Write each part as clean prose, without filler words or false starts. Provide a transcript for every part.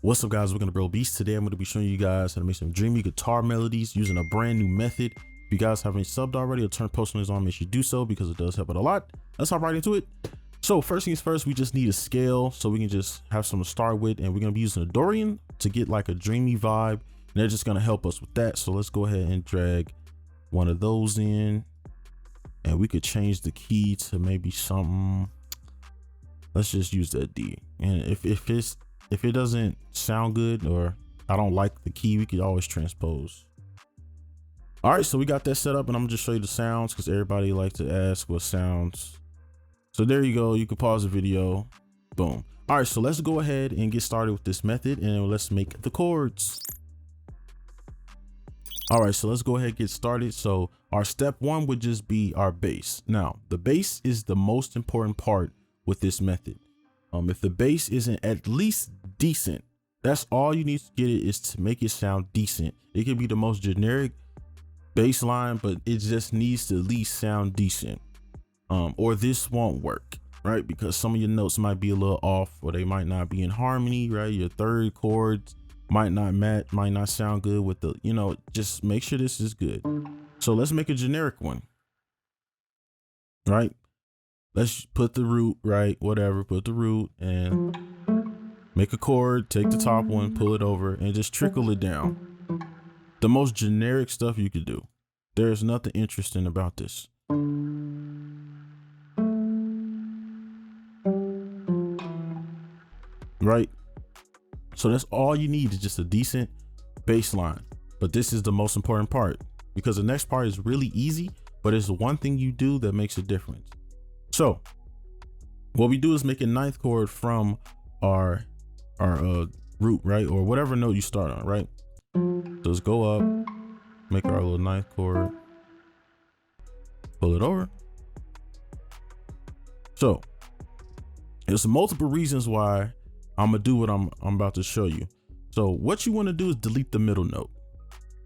What's up, guys? Welcome to Bro Beats. Today I'm going to be showing you guys how to make some dreamy guitar melodies using a brand new method. If you guys haven't subbed already or turned post notifications on, make sure you do so because it does help out a lot. Let's hop right into it. So first things first, we just need a scale so we can just have some to start with, and we're going to be using a Dorian to get like a dreamy vibe, and they're just going to help us with that. So let's go ahead and drag one of those in, and we could change the key to maybe something. Let's just use that D, and if it doesn't sound good or I don't like the key, we could always transpose. All right, so we got that set up, and I'm gonna just show you the sounds because everybody likes to ask what sounds. So there you go. You can pause the video. Boom. All right, so let's go ahead and get started with this method, and let's make the chords. All right, so let's go ahead and get started. So our step one would just be our bass. Now, the bass is the most important part with this method. If the bass isn't at least decent, that's all you need to get it is to make it sound decent. It could be the most generic bass line, but it just needs to at least sound decent. Or this won't work, right? Because some of your notes might be a little off, or they might not be in harmony, right? Your third chords might not match, might not sound good with the, just make sure this is good. So let's make a generic one, right? Let's put the root, right? Whatever, put the root and make a chord, take the top one, pull it over, and just trickle it down. The most generic stuff you could do. There's nothing interesting about this. Right? So that's all you need is just a decent bass line. But this is the most important part because the next part is really easy, but it's one thing you do that makes a difference. So what we do is make a ninth chord from our root, right? Or whatever note you start on, right? So let's go up, make our little ninth chord, pull it over. So there's multiple reasons why I'm gonna do what I'm about to show you. So what you want to do is delete the middle note,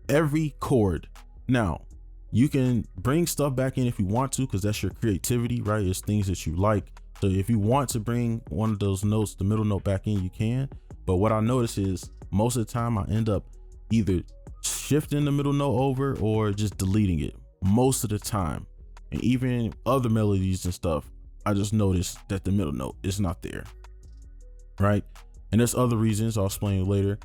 every chord. Now you can bring stuff back in if you want to, because that's your creativity, right? It's things that you like. So if you want to bring one of those notes, the middle note, back in, you can. But what I notice is most of the time I end up either shifting the middle note over or just deleting it most of the time. And even other melodies and stuff, I just noticed that the middle note is not there, right? And there's other reasons I'll explain later.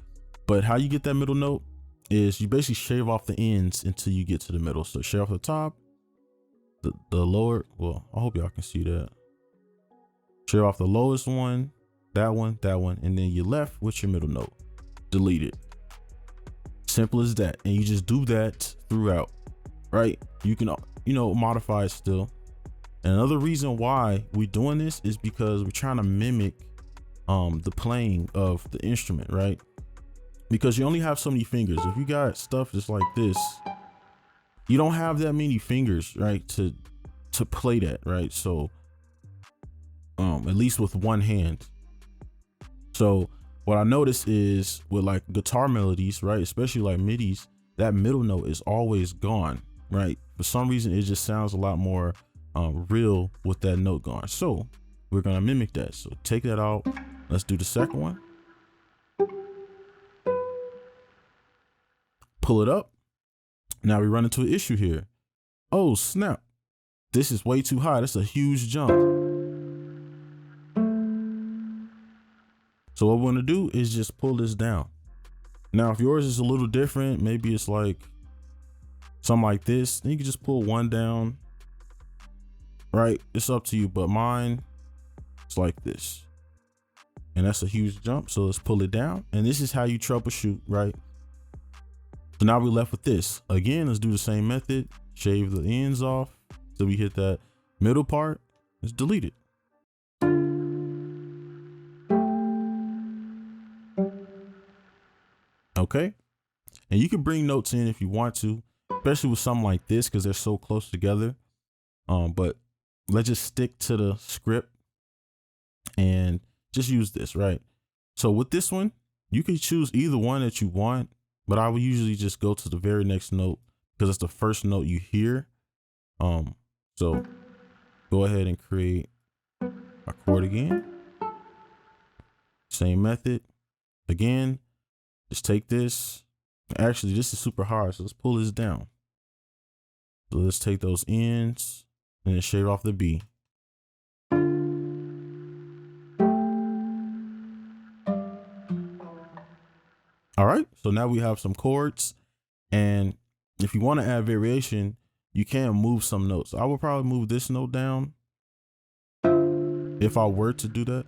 But how you get that middle note is you basically shave off the ends until you get to the middle. So shave off the top, the lower, well, I hope y'all can see that. Shave off the lowest one, that one, and then you're left with your middle note. Delete it. Simple as that. And you just do that throughout, right? You can, modify it still. And another reason why we're doing this is because we're trying to mimic the playing of the instrument, right? Because you only have so many fingers. If you got stuff just like this, you don't have that many fingers, right? To play that, right? So at least with one hand. So what I notice is with like guitar melodies, right, especially like midis, that middle note is always gone, right? For some reason it just sounds a lot more real with that note gone. So we're gonna mimic that. So take that out. Let's do the second one. Pull it up. Now we run into an issue here. Oh snap, this is way too high. That's a huge jump. So what we're gonna do is just pull this down. Now, if yours is a little different, maybe it's like something like this, then you can just pull one down, right? It's up to you, but mine is like this. And that's a huge jump. So let's pull it down. And this is how you troubleshoot, right? So now we're left with this. Again, let's do the same method. Shave the ends off. So we hit that middle part. Let's delete it. Okay. And you can bring notes in if you want to, especially with something like this, because they're so close together. But let's just stick to the script and just use this, right? So with this one, you can choose either one that you want, but I would usually just go to the very next note because it's the first note you hear. So go ahead and create a chord again. Same method. again, just take this. Actually, this is super hard, so let's pull this down. So let's take those ends and then shave off the B. All right, so now we have some chords, and if you want to add variation, you can move some notes. I would probably move this note down if I were to do that.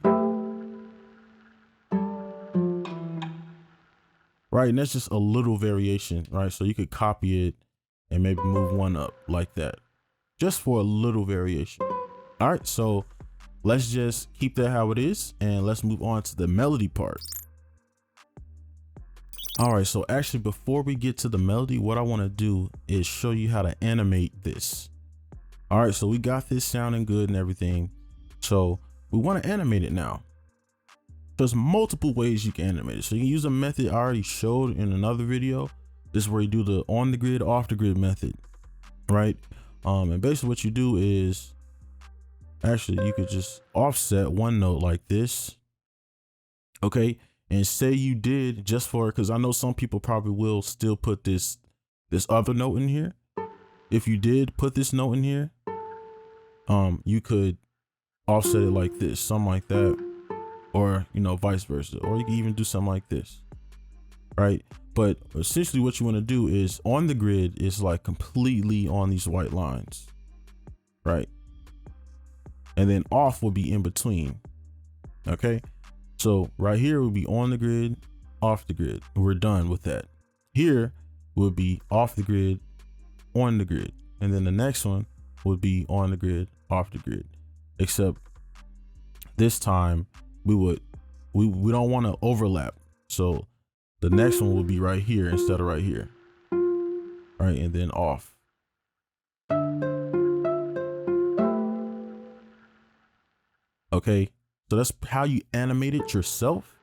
Right, and that's just a little variation, right? So you could copy it and maybe move one up like that, just for a little variation. All right, so let's just keep that how it is, and let's move on to the melody part. All right, so actually before we get to the melody, what I want to do is show you how to animate this. All right, so we got this sounding good and everything. So we want to animate it now. There's multiple ways you can animate it. So you can use a method I already showed in another video. This is where you do the on the grid, off the grid method, right? And basically what you do is, actually you could just offset one note like this. Okay. And say you did, just for, because I know some people probably will still put this other note in here. If you did put this note in here, you could offset it like this, something like that, or you know, vice versa, or you can even do something like this, right? But essentially what you want to do is on the grid is like completely on these white lines, right? And then off will be in between. Okay. So right here would be on the grid, off the grid. We're done with that. Here would be off the grid, on the grid. And then the next one would be on the grid, off the grid. Except this time we don't want to overlap. So the next one would be right here instead of right here. Right, and then off. Okay. So that's how you animate it yourself.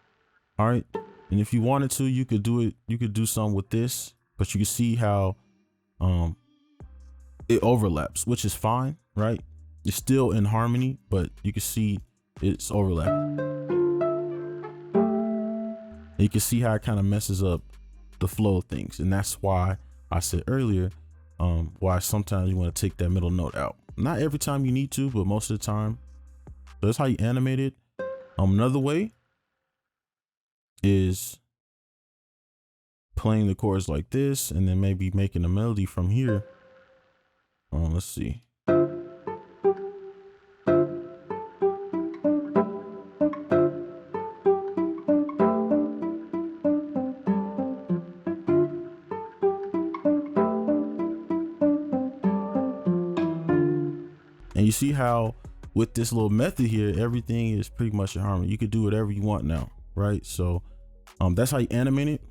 All right. And if you wanted to, you could do it. You could do something with this, but you can see how it overlaps, which is fine, right? It's still in harmony, but you can see it's overlapping. And you can see how it kind of messes up the flow of things. And that's why I said earlier, why sometimes you want to take that middle note out. Not every time you need to, but most of the time. So that's how you animate it. Another way is playing the chords like this and then maybe making a melody from here. Let's see. And you see how with this little method here, everything is pretty much in harmony. You could do whatever you want now, right? So that's how you animate it.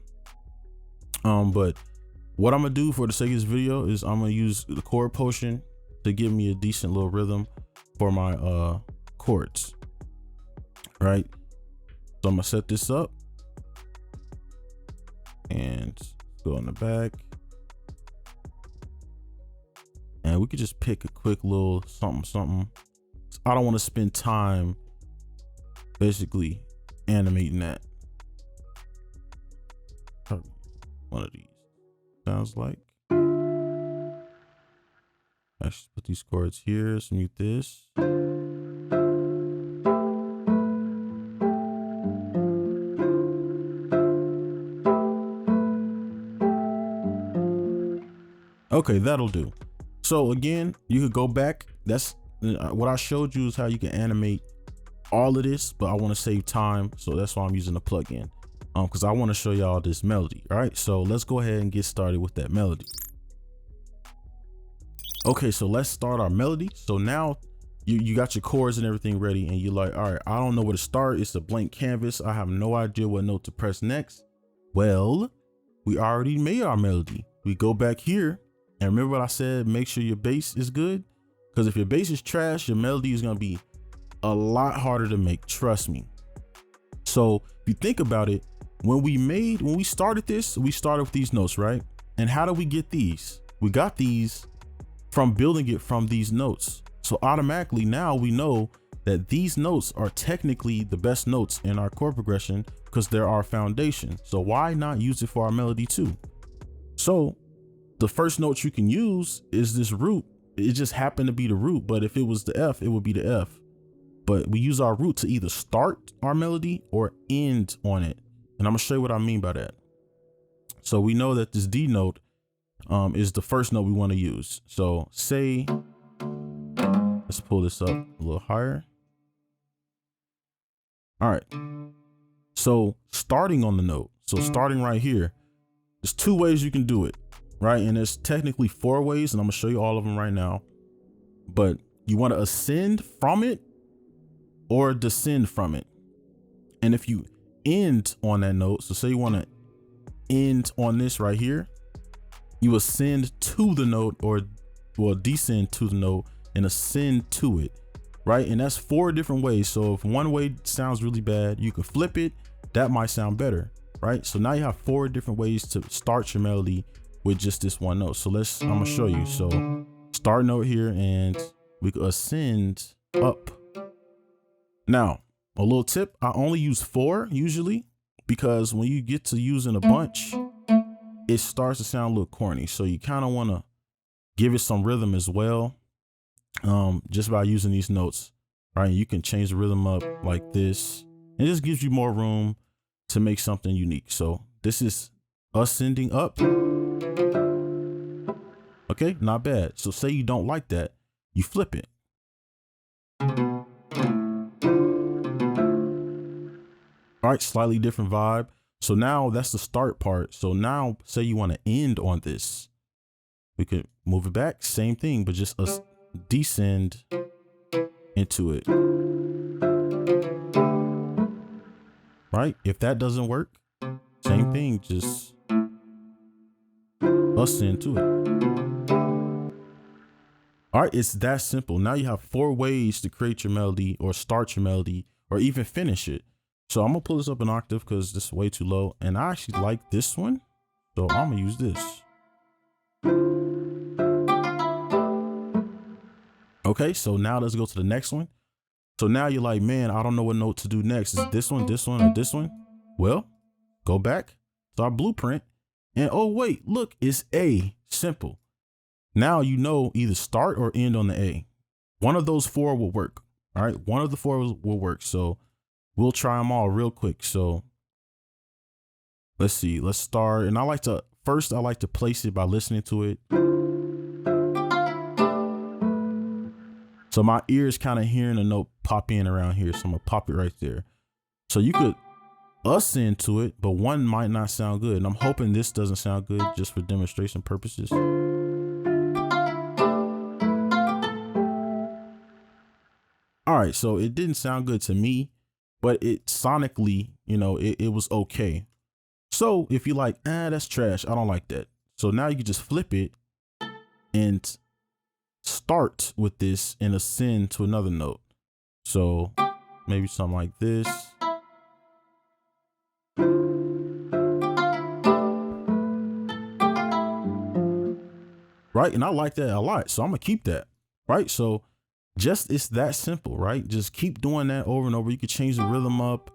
But what I'm gonna do for the sake of this video is I'm gonna use the chord potion to give me a decent little rhythm for my chords, right? So I'm gonna set this up and go in the back. And we could just pick a quick little something. I don't want to spend time basically animating that. One of these sounds like. I should put these chords here. Let's mute this. Okay, that'll do. So again, you could go back. That's what I showed you is how you can animate all of this, but I want to save time. So that's why I'm using the plugin, because I want to show y'all this melody. All right, so let's go ahead and get started with that melody. Okay, so let's start our melody. So now you got your chords and everything ready, and you're like, all right, I don't know where to start. It's a blank canvas. I have no idea what note to press next. Well, we already made our melody. We go back here, and remember what I said, make sure your bass is good. Because if your bass is trash, your melody is going to be a lot harder to make. Trust me. So if you think about it, when we started this, we started with these notes, right? And how do we get these? We got these from building it from these notes. So automatically now we know that these notes are technically the best notes in our chord progression because they're our foundation. So why not use it for our melody too? So the first note you can use is this root. It just happened to be the root, but if it was the F, it would be the F. But we use our root to either start our melody or end on it. And I'm gonna show you what I mean by that. So we know that this D note is the first note we want to use. So say, let's pull this up a little higher. All right. So starting on the note, so starting right here, there's two ways you can do it, right? And there's technically 4 ways, and I'm gonna show you all of them right now. But you want to ascend from it or descend from it. And if you end on that note, so say you want to end on this right here, you ascend to the note, or well, descend to the note and ascend to it, right? And that's 4 different ways. So if one way sounds really bad, you can flip it. That might sound better, right? So now you have 4 different ways to start your melody with just this one note. So I'm gonna show you. So start note here, and we can ascend up. Now, a little tip, I only use 4 usually, because when you get to using a bunch, it starts to sound a little corny. So you kind of want to give it some rhythm as well, just by using these notes, right? You can change the rhythm up like this, and it just gives you more room to make something unique. So this is ascending up. Okay, not bad. So say you don't like that, you flip it. All right, slightly different vibe. So now that's the start part. So now say you want to end on this. We could move it back, same thing, but just descend into it. Right? If that doesn't work, same thing, just ascend to it. All right, it's that simple. Now you have 4 ways to create your melody or start your melody or even finish it. So I'm gonna pull this up an octave because this is way too low, and I actually like this one, so I'm gonna use this. Okay, so now let's go to the next one. So now you're like, man, I don't know what note to do next. Is this one, this one, or this one? Well, go back to our blueprint, and oh wait, look, it's A. Simple. Now you know either start or end on the A. One of those 4 will work. All right, one of the 4 will work. So we'll try them all real quick. So let's see, let's start. And I like to place it by listening to it. So my ear is kind of hearing a note pop in around here. So I'm gonna pop it right there. So you could ascend to it, but one might not sound good. And I'm hoping this doesn't sound good just for demonstration purposes. All right, so it didn't sound good to me, but it sonically, you know, it was okay. So if you're like, that's trash, I don't like that. So now you can just flip it and start with this and ascend to another note. So maybe something like this. Right, and I like that a lot, so I'm gonna keep that, right? So it's that simple, right? Just keep doing that over and over. You could change the rhythm up,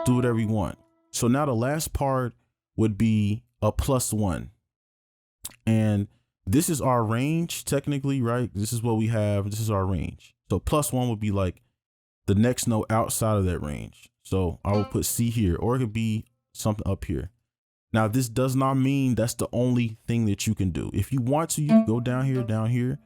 do whatever you want. So now the last part would be a +1. And this is our range technically, right? This is what we have. This is our range. So +1 would be like the next note outside of that range. So I will put C here, or it could be something up here. Now, this does not mean that's the only thing that you can do. If you want to, you can go down here.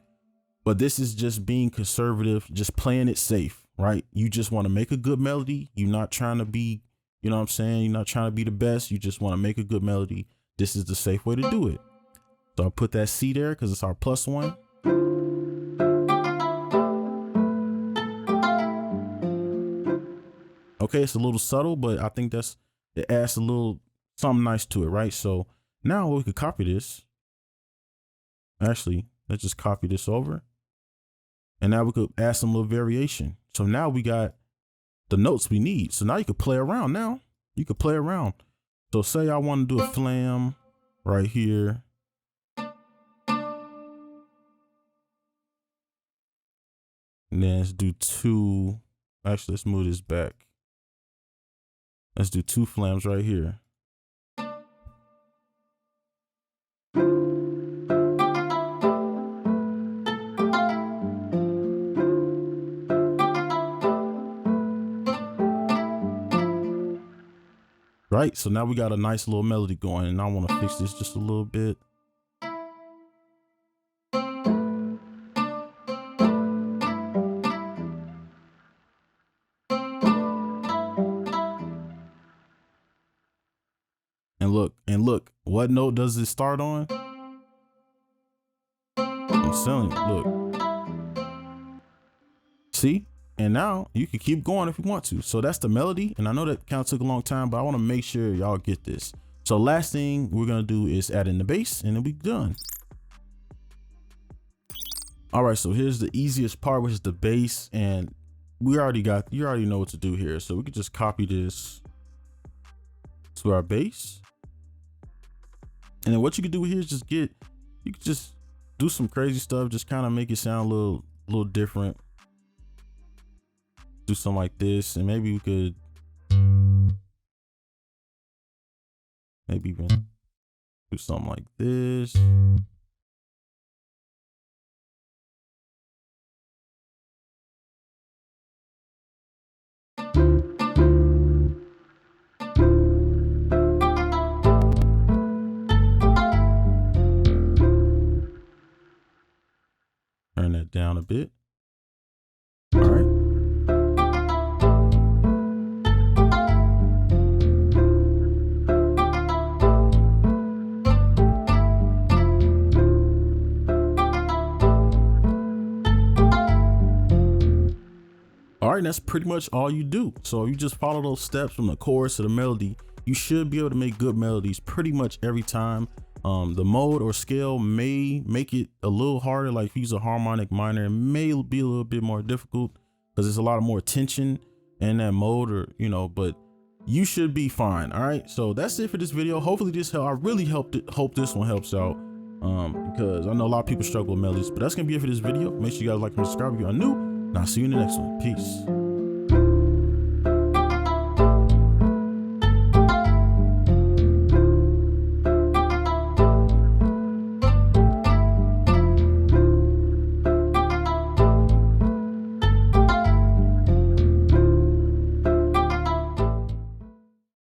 But this is just being conservative, just playing it safe, right? You just want to make a good melody. You're not trying to be, you know what I'm saying? You're not trying to be the best. You just want to make a good melody. This is the safe way to do it. So I'll put that C there because it's our +1. Okay, it's a little subtle, but I think it adds a little something nice to it, right? So now we could copy this. Actually, let's just copy this over. And now we could add some little variation. So now we got the notes we need. So now you could play around now. You could play around. So say I want to do a flam right here. And then let's do 2 Actually, let's move this back. Let's do 2 flams right here. Right, so now we got a nice little melody going, and I want to fix this just a little bit. And look, what note does it start on? I'm telling you, look. See? And now you can keep going if you want to. So that's the melody. And I know that kind of took a long time, but I want to make sure y'all get this. So last thing we're going to do is add in the bass and then we done. All right, so here's the easiest part, which is the bass. And you already know what to do here. So we could just copy this to our bass. And then what you can do here is you can just do some crazy stuff, just kind of make it sound a little different. Do something like this, and maybe we could even do something like this. Turn that down a bit. All right. All right, that's pretty much all you do. So if you just follow those steps from the chorus to the melody, you should be able to make good melodies pretty much every time. The mode or scale may make it a little harder. Like if you use a harmonic minor, it may be a little bit more difficult because there's a lot of more tension in that mode, or but you should be fine. All right, so that's it for this video. Hopefully this helped. I really hope this one helps out, because I know a lot of people struggle with melodies. But that's gonna be it for this video. Make sure you guys like and subscribe if you are new, and I'll see you in the next one. Peace.